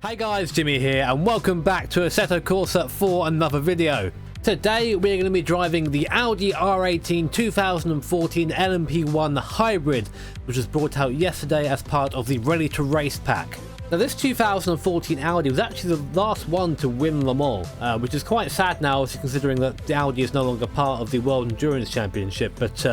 Hey guys, Jimmy here and welcome back to Assetto Corsa for another video. Today we're going to be driving the Audi R18 2014 LMP1 Hybrid, which was brought out yesterday as part of the Ready to Race pack. Now this 2014 Audi was actually the last one to win Le Mans, which is quite sad now obviously considering that the Audi is no longer part of the World Endurance Championship, but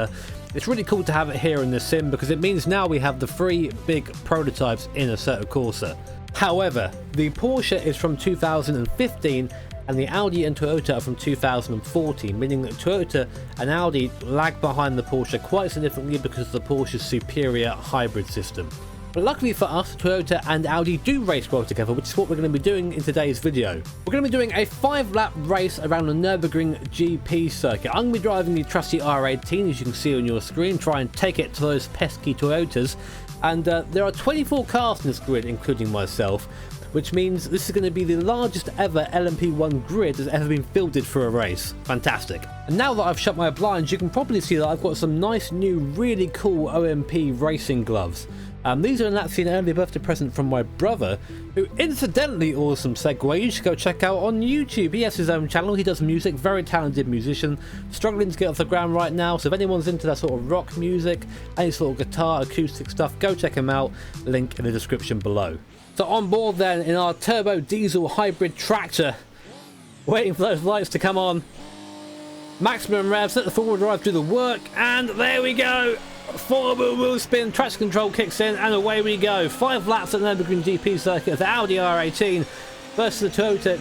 it's really cool to have it here in the sim because it means now we have the three big prototypes in Assetto Corsa. However, the Porsche is from 2015 and the Audi and Toyota are from 2014, meaning that Toyota and Audi lag behind the Porsche quite significantly because of the Porsche's superior hybrid system. But luckily for us, Toyota and Audi do race well together, which is what we're going to be doing in today's video. We're going to be doing a 5-lap race around the Nürburgring GP circuit. I'm going to be driving the trusty R18, as you can see on your screen, try and take it to those pesky Toyotas. And there are 24 cars in this grid, including myself, which means this is going to be the largest ever LMP1 grid that's ever been fielded for a race. Fantastic. And now that I've shut my blinds, you can probably see that I've got some nice new, really cool OMP racing gloves. These are actually an early birthday present from my brother, who incidentally, awesome segue, you should go check out on YouTube. He has his own channel, he does music, very talented musician, struggling to get off the ground right now, so if anyone's into that sort of rock music, any sort of guitar, acoustic stuff, go check him out, link in the description below. So on board then, in our turbo diesel hybrid tractor, waiting for those lights to come on, maximum revs, let the forward drive do the work, and there we go! Forward wheel spin, traction control kicks in, and away we go. 5 laps at the Nürburgring GP circuit of the Audi R18 versus the Toyota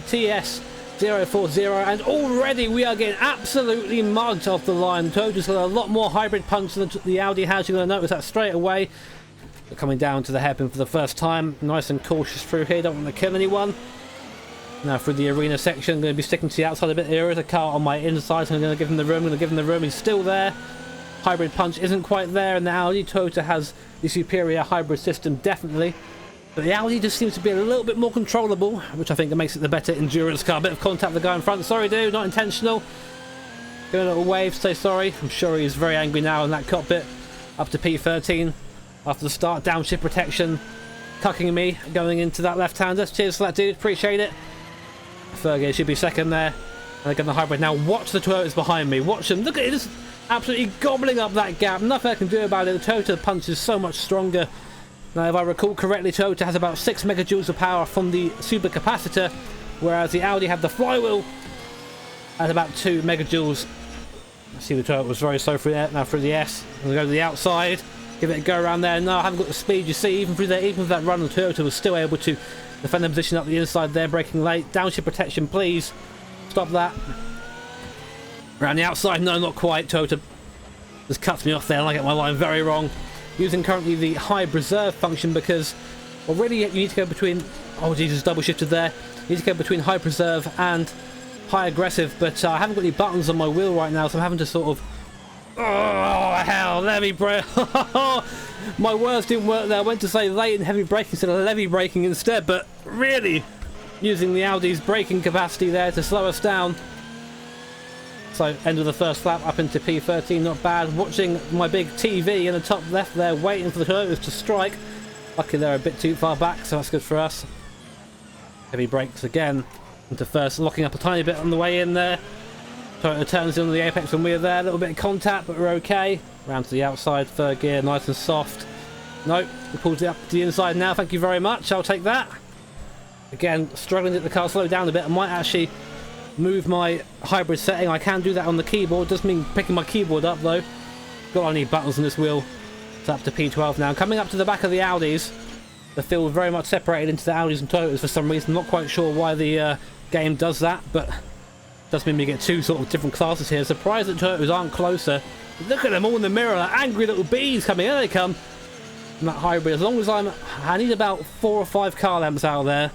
TS040, and already we are getting absolutely mugged off the line. The Toyota's got a lot more hybrid punch than the Audi has. You're going to notice that straight away. They're coming down to the hairpin for the first time. Nice and cautious through here, don't want to kill anyone. Now through the arena section, I'm going to be sticking to the outside a bit. There is a car on my inside, so I'm going to give him the room. He's still there. Hybrid punch isn't quite there, and the Audi. Toyota has the superior hybrid system, definitely. But the Audi just seems to be a little bit more controllable, which I think makes it the better endurance car. A bit of contact with the guy in front. Sorry, dude, not intentional. Give a little wave, say sorry. I'm sure he's very angry now in that cockpit. Up to P13 after the start. Downshift protection, cucking me, going into that left-hander. Cheers for that, dude. Appreciate it. Third gear should be second there. And again, the hybrid. Now watch the Toyotas behind me. Watch them. Look at it. Just absolutely gobbling up that gap. Nothing I can do about it. The Toyota punch is so much stronger. Now, if I recall correctly, Toyota has about 6 megajoules of power from the supercapacitor, whereas the Audi have the flywheel at about 2 megajoules. I see the Toyota was very slow through there. Now through the S. I'm going to go to the outside. Give it a go around there. No, I haven't got the speed. You see, even through there, even with that run, the Toyota was still able to defend the position up the inside there, braking late. Downshift protection, please. Stop that. Around the outside, no, not quite. Toyota just cuts me off there and I get my line very wrong. Using currently the high reserve function because already you need to go between, oh Jesus, double shifted there. You need to go between high preserve and high aggressive, but I haven't got any buttons on my wheel right now, so I'm having to sort of, oh hell, levy brake. My words didn't work there. I went to say late and heavy braking instead of levy braking instead, but really using the Audi's braking capacity there to slow us down. So end of the first lap up into P13, not bad. Watching my big TV in the top left there, waiting for the Toyotas to strike. Luckily they're a bit too far back, so that's good for us. Heavy brakes again into first, locking up a tiny bit on the way in there. Toyota turns in on the apex when we're there, a little bit of contact, but we're okay. Round to the outside, third gear, nice and soft. Nope, we pulled it up to the inside now, thank you very much, I'll take that. Again, struggling to get the car slow down a bit. I might actually move my hybrid setting. I can do that on the keyboard. Does mean picking my keyboard up though. Got any buttons on this wheel. It's up to P12 now. Coming up to the back of the Audis. The field very much separated into the Audis and Toyotas for some reason. Not quite sure why the game does that, but does mean we get two sort of different classes here. Surprised that Toyotas aren't closer. Look at them all in the mirror, like angry little bees coming. Here they come. And that hybrid. As long as I need about 4 or 5 car lamps out there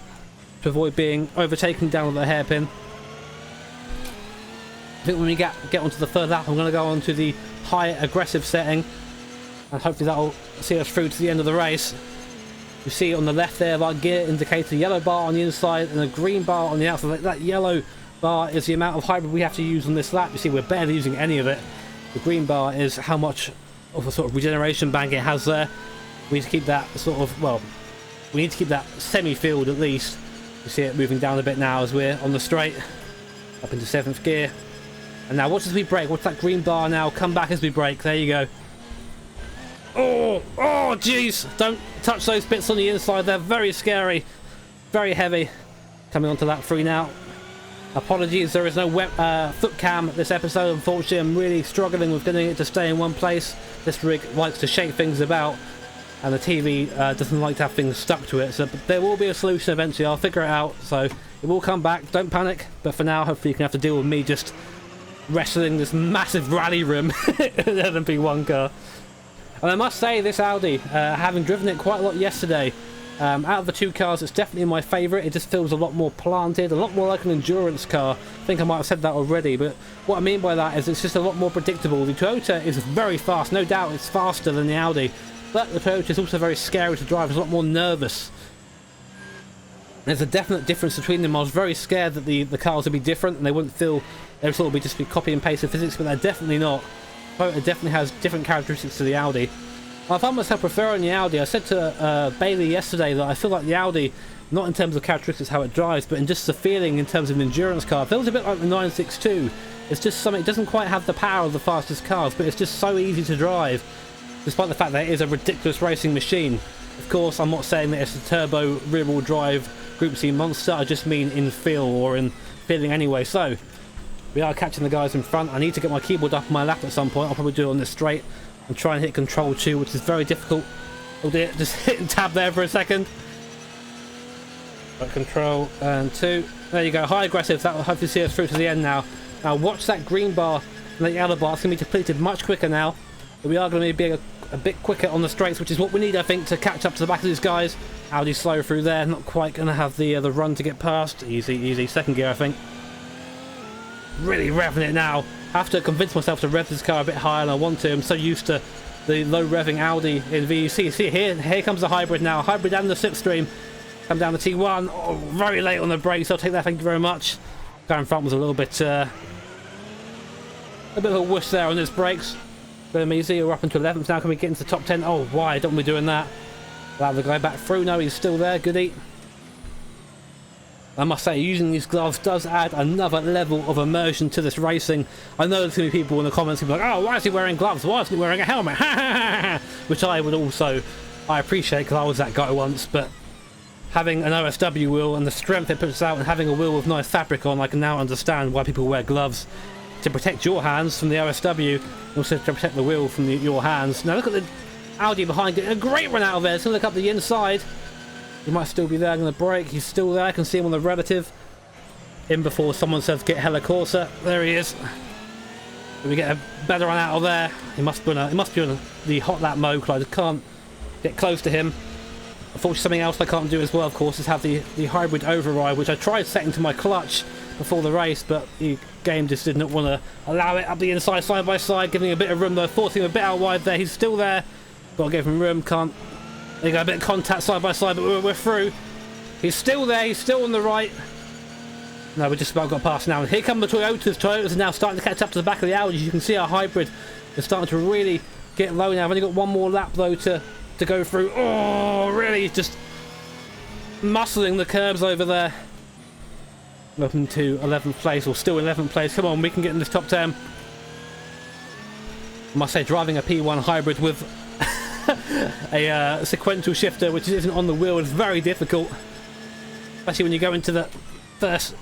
to avoid being overtaken down with the hairpin. I think when we get onto the third lap, I'm going to go on to the high aggressive setting, and hopefully that'll see us through to the end of the race. You see on the left there of our gear indicator, yellow bar on the inside and a green bar on the outside. That yellow bar is the amount of hybrid we have to use on this lap. You see we're barely using any of it. The green bar is how much of a sort of regeneration bank it has there. We need to keep that sort of, well, We need to keep that semi-filled at least. You see it moving down a bit now as we're on the straight. Up into 7th gear. And now watch as we brake. Watch that green bar now come back as we brake. There you go. Oh jeez. Don't touch those bits on the inside. They're very scary. Very heavy. Coming onto lap 3 now. Apologies, there is no foot cam this episode. Unfortunately, I'm really struggling with getting it to stay in one place. This rig likes to shake things about, and the TV doesn't like to have things stuck to it. So there will be a solution eventually. I'll figure it out. So it will come back. Don't panic. But for now, hopefully you can have to deal with me just wrestling this massive rally room in an LMP1 car. And I must say, this Audi, having driven it quite a lot yesterday, out of the two cars, it's definitely my favourite. It just feels a lot more planted, a lot more like an endurance car. I think I might have said that already, but what I mean by that is it's just a lot more predictable. The Toyota is very fast, no doubt it's faster than the Audi, but the Toyota is also very scary to drive. It's a lot more nervous. There's a definite difference between them. I was very scared that the cars would be different and they wouldn't feel, they would sort of just be copy and paste of physics, but they're definitely not. The Toyota definitely has different characteristics to the Audi. I found myself preferring the Audi. I said to Bailey yesterday that I feel like the Audi, not in terms of characteristics how it drives, but in just the feeling in terms of an endurance car, it feels a bit like the 962. It's just something, it doesn't quite have the power of the fastest cars, but it's just so easy to drive, despite the fact that it is a ridiculous racing machine. Of course, I'm not saying that it's a turbo rear-wheel drive Group C monster, I just mean in feel, or in feeling anyway. So, we are catching the guys in front. I need to get my keyboard up on my lap at some point. I'll probably do it on this straight and try and hit Control 2, which is very difficult. Oh dear, just hitting tab there for a second. Right, Control and 2. There you go, high aggressive. That will hopefully see us through to the end now. Now watch that green bar and that yellow bar. It's going to be depleted much quicker now. But we are going to be a bit quicker on the straights, which is what we need, I think, to catch up to the back of these guys. Audi slow through there, not quite going to have the run to get past. Easy. Second gear, I think. Really revving it now. I have to convince myself to rev this car a bit higher than I want to. I'm so used to the low revving Audi in VUC. See, here comes the hybrid now. Hybrid and the slipstream. Come down the T1. Oh, very late on the brakes. I'll take that, thank you very much. Guy in front was a little bit a bit of a whoosh there on his brakes. Boom, easy. We're up into 11th now. Can we get into the top 10? Oh, why don't we be doing that? Allow the guy back through. No, he's still there. Goody. I must say, using these gloves does add another level of immersion to this racing. I know there's going to be people in the comments who be like, oh, why is he wearing gloves? Why isn't he wearing a helmet? Which I would also, I appreciate, because I was that guy once, but having an OSW wheel and the strength it puts out and having a wheel with nice fabric on, I can now understand why people wear gloves. To protect your hands from the OSW, also to protect the wheel from your hands. Now look at the Audi behind, getting a great run out of there. It's going to look up the inside. He might still be there. I'm going to brake. He's still there. I can see him on the relative. In before someone says get hella Corsa. There he is. Did we get a better run out of there? He must be on the hot lap mode, because I just can't get close to him. Unfortunately, something else I can't do as well, of course, is have the hybrid override, which I tried setting to my clutch before the race, but the game just did not want to allow it up the inside, side by side, giving him a bit of room though, forcing him a bit out wide there. He's still there. Got to give him room. Can't. They got a bit of contact side by side, but we're through. He's still there. He's still on the right. No, we just about got past now. And here come the Toyotas. Toyotas are now starting to catch up to the back of the Audi. You can see our hybrid is starting to really get low now. I've only got one more lap though to go through. Oh, really just muscling the curbs over there. Up into 11th place, or still 11th place. Come on, we can get in this top 10. I must say, driving a P1 hybrid with a sequential shifter, which isn't on the wheel, is very difficult. Especially when you go into the first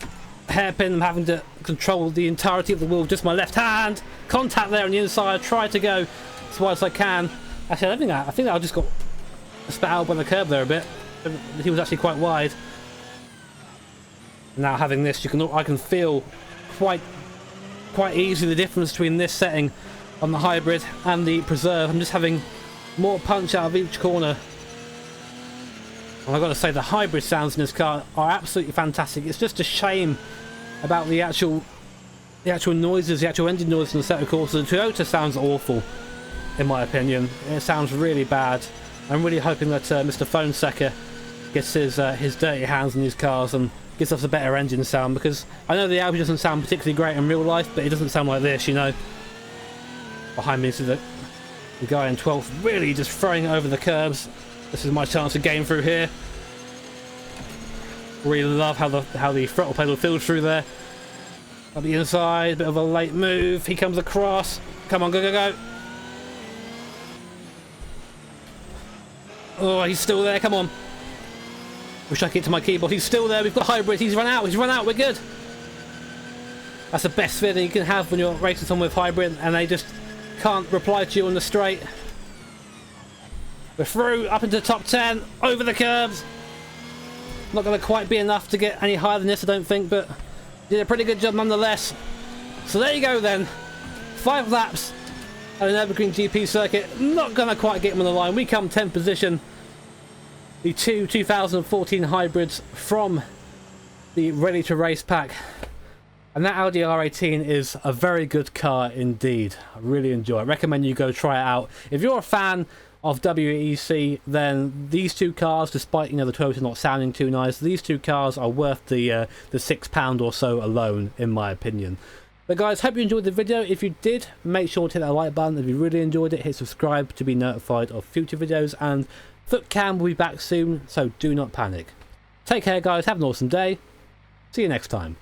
hairpin, I'm having to control the entirety of the wheel with just my left hand. Contact there on the inside. Try to go as wide as I can. Actually, I think I just got spat out by the curb there a bit. He was actually quite wide. Now having this, I can feel quite easily the difference between this setting on the hybrid and the Preserve. I'm just having more punch out of each corner. And I've got to say, the hybrid sounds in this car are absolutely fantastic. It's just a shame about the actual noises, the actual engine noises in the Assetto Corsa. The Toyota sounds awful, in my opinion. It sounds really bad. I'm really hoping that Mr. Fonseca gets his dirty hands on these cars and gives us a better engine sound, because I know the Audi doesn't sound particularly great in real life, but it doesn't sound like this, you know. Behind me is the guy in 12th, really just throwing it over the curbs. This is my chance to gain through here. Really love how the throttle pedal feels through there. On the inside, bit of a late move. He comes across. Come on, go, go, go. Oh, he's still there. Come on. Wish I could get to my keyboard. He's still there. We've got hybrid. He's run out. He's run out. We're good. That's the best feeling you can have when you're racing someone with hybrid and they just can't reply to you on the straight. We're through, up into the top 10, over the curbs. Not going to quite be enough to get any higher than this, I don't think, but did a pretty good job nonetheless. So there you go then. 5 laps at an Evergreen GP circuit. Not going to quite get him on the line. We come 10th position. The two 2014 hybrids from the Ready to Race pack. And that Audi R18 is a very good car indeed. I really enjoy it. I recommend you go try it out. If you're a fan of WEC, then these two cars, despite the Toyota not sounding too nice, these two cars are worth the £6 or so alone, in my opinion. But guys, hope you enjoyed the video. If you did, make sure to hit that like button. If you really enjoyed it, hit subscribe to be notified of future videos. And Footcam will be back soon, so do not panic. Take care guys, have an awesome day. See you next time.